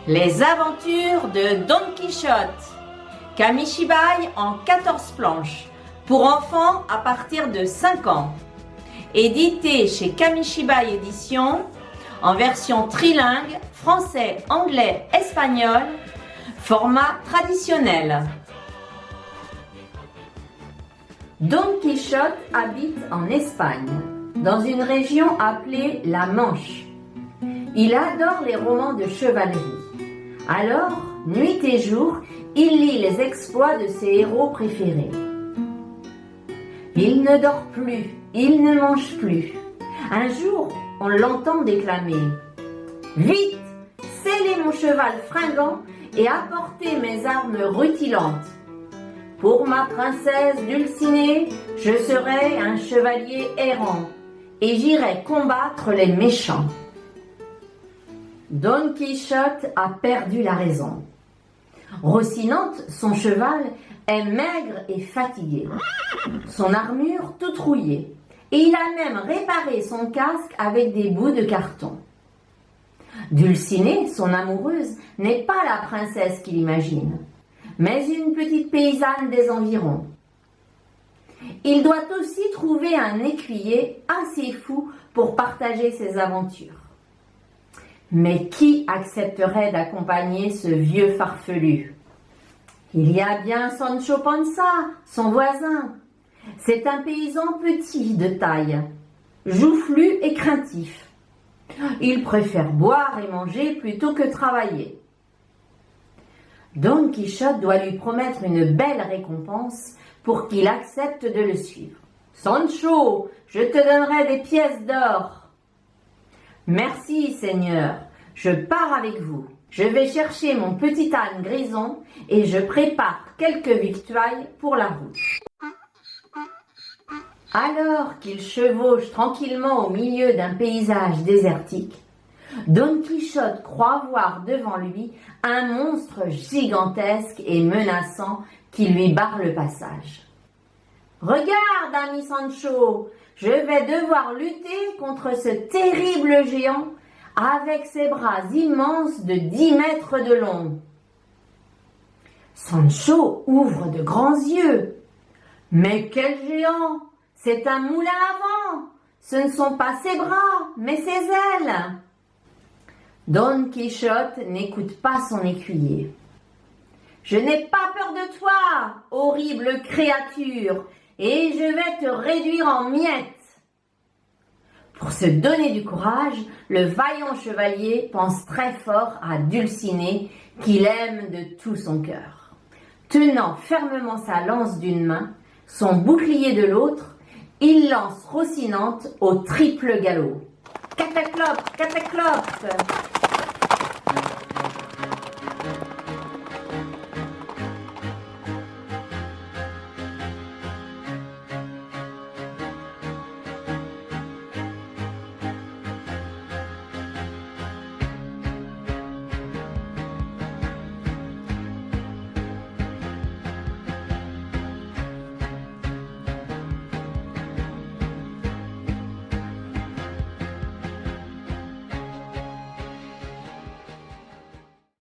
Les aventures de Don Quichotte. Kamishibai en 14 planches. Pour enfants à partir de 5 ans. Édité chez Kamishibai Éditions en version trilingue, français, anglais, espagnol, format traditionnel. Don Quichotte habite en Espagne, dans une région appelée la Manche. Il adore les romans de chevalerie. Alors, nuit et jour, il lit les exploits de ses héros préférés. Il ne dort plus, il ne mange plus. Un jour, on l'entend déclamer « Vite, scellez mon cheval fringant et apportez mes armes rutilantes. Pour ma princesse Dulcinée, je serai un chevalier errant et j'irai combattre les méchants. » Don Quichotte a perdu la raison. Rocinante, son cheval, est maigre et fatigué. Son armure toute rouillée. Et il a même réparé son casque avec des bouts de carton. Dulcinée, son amoureuse, n'est pas la princesse qu'il imagine, mais une petite paysanne des environs. Il doit aussi trouver un écuyer assez fou pour partager ses aventures. Mais qui accepterait d'accompagner ce vieux farfelu? Il y a bien Sancho Panza, son voisin. C'est un paysan petit de taille, joufflu et craintif. Il préfère boire et manger plutôt que travailler. Don Quichotte doit lui promettre une belle récompense pour qu'il accepte de le suivre. « Sancho, je te donnerai des pièces d'or. »« Merci, Seigneur, je pars avec vous. Je vais chercher mon petit âne grison et je prépare quelques victuailles pour la route. » Alors qu'il chevauche tranquillement au milieu d'un paysage désertique, Don Quichotte croit voir devant lui un monstre gigantesque et menaçant qui lui barre le passage. « Regarde, ami Sancho, je vais devoir lutter contre ce terrible géant avec ses bras immenses de 10 mètres de long. » Sancho ouvre de grands yeux. « Mais quel géant! C'est un moulin à vent! Ce ne sont pas ses bras, mais ses ailes !» Don Quichotte n'écoute pas son écuyer. « Je n'ai pas peur de toi, horrible créature, et je vais te réduire en miettes. » Pour se donner du courage, le vaillant chevalier pense très fort à Dulcinée, qu'il aime de tout son cœur. Tenant fermement sa lance d'une main, son bouclier de l'autre, il lance Rocinante au triple galop. Cataclope, cataclope!